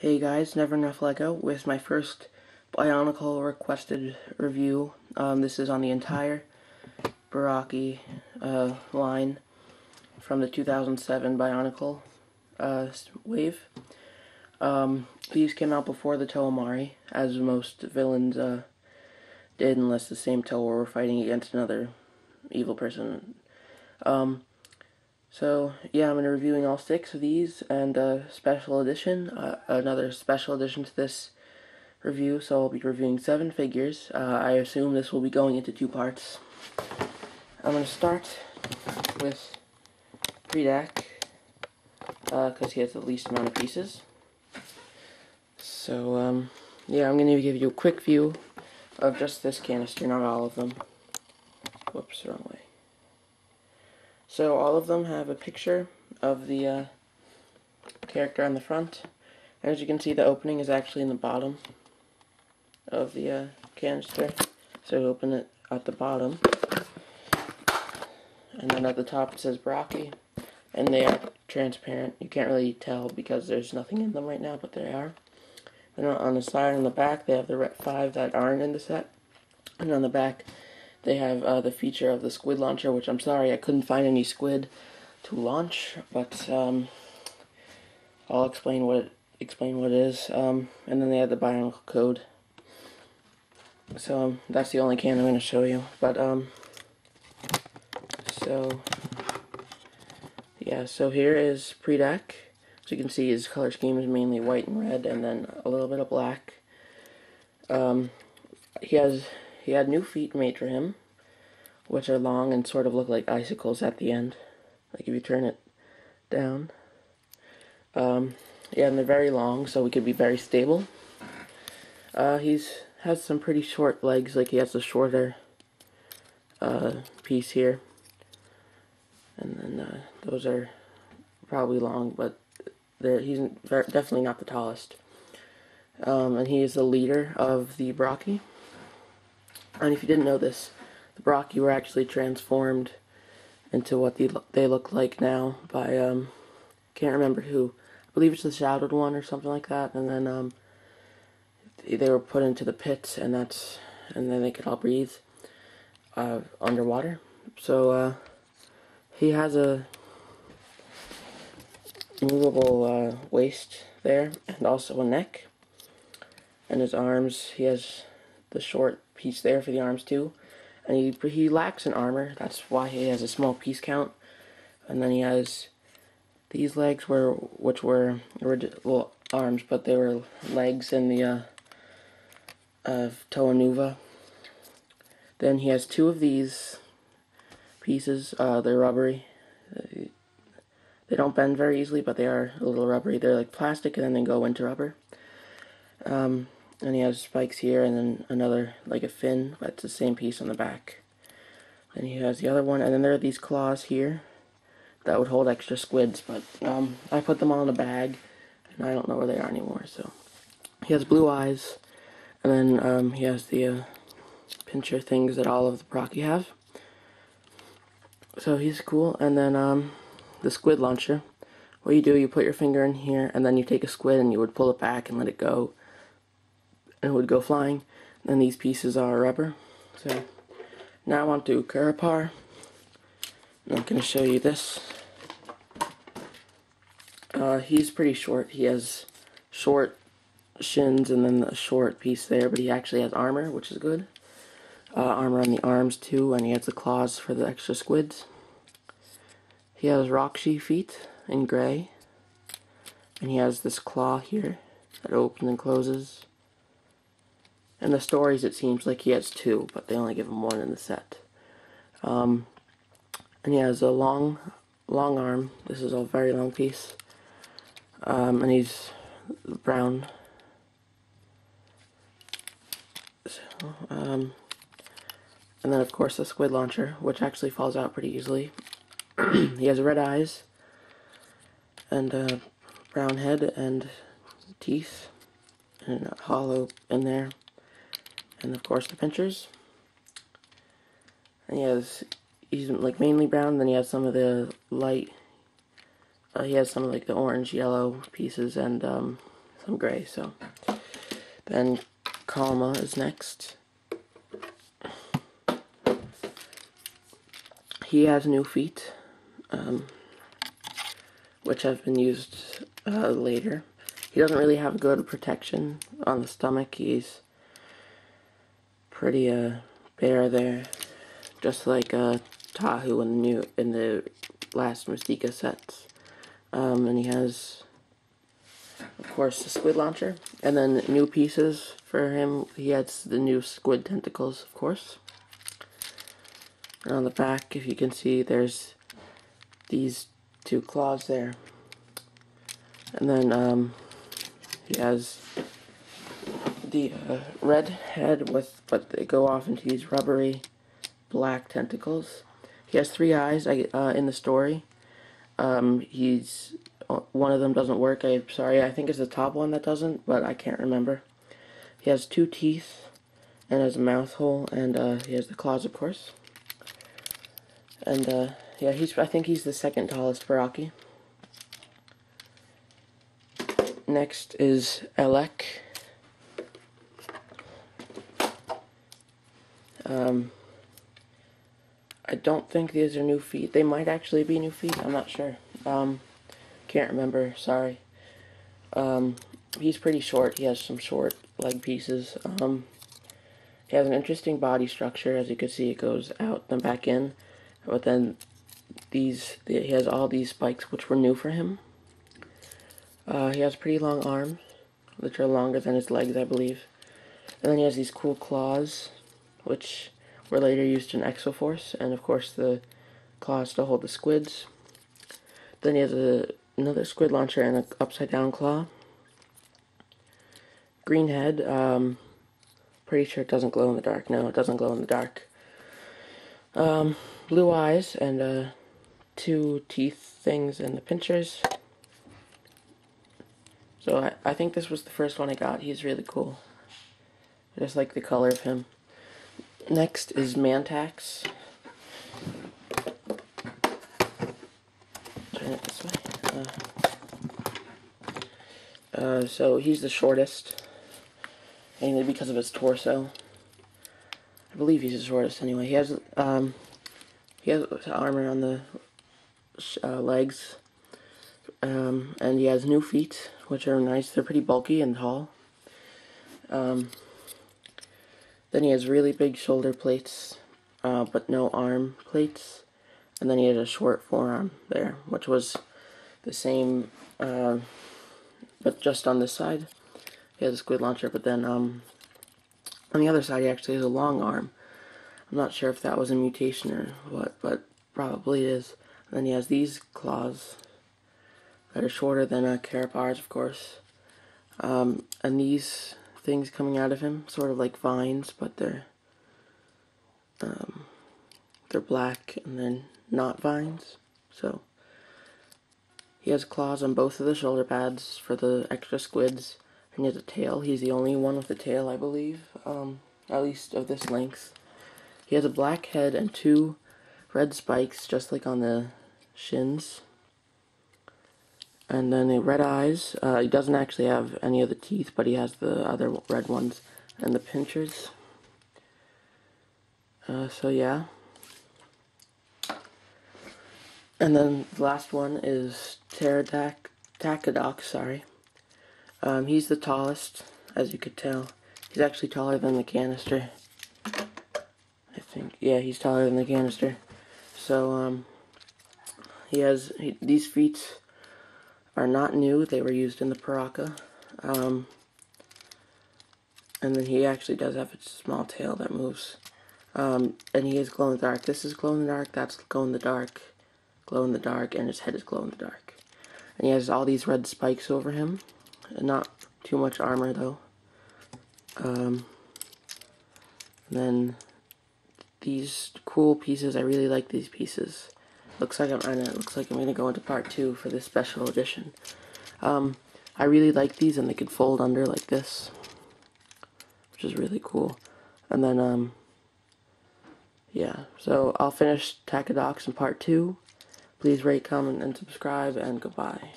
Hey guys, NeverEnoughLego with my first Bionicle requested review. This is on the entire Barraki line from the 2007 Bionicle wave. These came out before the Toomari, as most villains did, unless the same Toa were fighting against another evil person. So, yeah, I'm going to be reviewing all 6 of these, and special edition, another special edition to this review, so I'll be reviewing 7 figures. I assume this will be going into 2 parts. I'm going to start with Barraki, because he has the least amount of pieces. So, yeah, I'm going to give you a quick view of just this canister, not all of them. Whoops, wrong way. So all of them have a picture of the character on the front. As you can see, the opening is actually in the bottom of the canister. So open it at the bottom. And then at the top it says Barraki. And they are transparent. You can't really tell because there's nothing in them right now, but they are. And on the side and the back, they have the Ret 5 that aren't in the set. And on the back, they have the feature of the squid launcher, which I'm sorry I couldn't find any squid to launch, but I'll explain what it is. And then they have the Bionicle code. So that's the only can I'm going to show you. But so yeah, so here is Barraki. As you can see, his color scheme is mainly white and red, and then a little bit of black. He had new feet made for him, which are long and sort of look like icicles at the end, like if you turn it down. Yeah, and they're very long, so he could be very stable. Has some pretty short legs, like he has a shorter piece here, and then those are probably long, but he's definitely not the tallest. And he is the leader of the Barraki. And if you didn't know this, the Barraki were actually transformed into what they look like now by, can't remember who. I believe it's the Shadowed One or something like that. And then they were put into the pits, and then they could all breathe underwater. So he has a movable waist there, and also a neck. And his arms, he has the short piece there for the arms too. And he lacks in armor. That's why he has a small piece count. And then he has these legs, which were well, arms, but they were legs in the Toa Nuva. Then he has 2 of these pieces. They're rubbery. They don't bend very easily, but they are a little rubbery. They're like plastic, and then they go into rubber. And he has spikes here, and then another, like a fin, but it's the same piece on the back. Then he has the other one, and then there are these claws here that would hold extra squids, but I put them all in a bag, and I don't know where they are anymore. So he has blue eyes, and then he has the pincher things that all of the Barraki have. So he's cool. And then the squid launcher. What you do, you put your finger in here, and then you take a squid, and you would pull it back and let it go, and it would go flying. And these pieces are rubber. So now on to Karapar. I'm going to show you this. He's pretty short. He has short shins and then a short piece there, but he actually has armor, which is good. Armor on the arms too, and he has the claws for the extra squids. He has Roxy feet in gray, and he has this claw here that opens and closes. In the stories, it seems like he has 2, but they only give him 1 in the set. And he has a long arm. This is a very long piece. And he's brown. So, and then, of course, the squid launcher, which actually falls out pretty easily. He has red eyes, and a brown head, and teeth, and a hollow in there. And of course the pinchers. And he's like mainly brown, then he has some of the light, he has some of like the orange, yellow pieces, and some gray. So then Karma is next. He has new feet, which have been used later. He doesn't really have good protection on the stomach. He's pretty bare there, just like Tahu in the last Mystica sets. And he has, of course, the squid launcher, and then new pieces for him. He has the new squid tentacles, of course. And on the back, if you can see, there's these two claws there. And then he has the red head but they go off into these rubbery black tentacles. He has 3 eyes in the story. He's one of them doesn't work. I'm sorry, I think it's the top one that doesn't, but I can't remember. He has 2 teeth and has a mouth hole, and he has the claws, of course. And yeah, I think he's the 2nd tallest Barraki. Next is Elec. I don't think these are new feet. They might actually be new feet. I'm not sure. Can't remember. Sorry. He's pretty short. He has some short leg pieces. He has an interesting body structure. As you can see, it goes out and back in. But then he has all these spikes, which were new for him. He has pretty long arms, which are longer than his legs, I believe. And then he has these cool claws, which were later used in Exoforce, and of course the claws to hold the squids. Then he has another squid launcher and an upside down claw. Green head, pretty sure it doesn't glow in the dark. No, it doesn't glow in the dark. Blue eyes and 2 teeth things in the pinchers. So I think this was the first one I got. He's really cool. I just like the color of him. Next is Mantax. Turn it this way. So he's the shortest, mainly because of his torso. I believe he's the shortest anyway. He has armor on the legs, and he has new feet, which are nice. They're pretty bulky and tall. Then he has really big shoulder plates, but no arm plates. And then he has a short forearm there, which was the same, but just on this side. He has a squid launcher, but then on the other side he actually has a long arm. I'm not sure if that was a mutation or what, but probably it is. And then he has these claws that are shorter than Carapar's, of course. And these things coming out of him, sort of like vines, but they're black and then not vines. So he has claws on both of the shoulder pads for the extra squids, and he has a tail. He's the only one with a tail, I believe, at least of this length. He has a black head and 2 red spikes, just like on the shins. And then the red eyes. He doesn't actually have any of the teeth, but he has the other red ones and the pinchers. So yeah. And then the last one is Tacadox, sorry. He's the tallest, as you could tell. He's actually taller than the canister. I think, yeah, he's taller than the canister. So, these feet are not new. They were used in the Paraka. And then he actually does have a small tail that moves. And he is glow in the dark. This is glow in the dark, that's glow in the dark, and his head is glow in the dark. And he has all these red spikes over him. And not too much armor though. And then these cool pieces, I really like these pieces. Looks like I'm gonna go into part 2 for this special edition. I really like these, and they could fold under like this, which is really cool. And then yeah, so I'll finish Tacadox in part 2. Please rate, comment, and subscribe, and goodbye.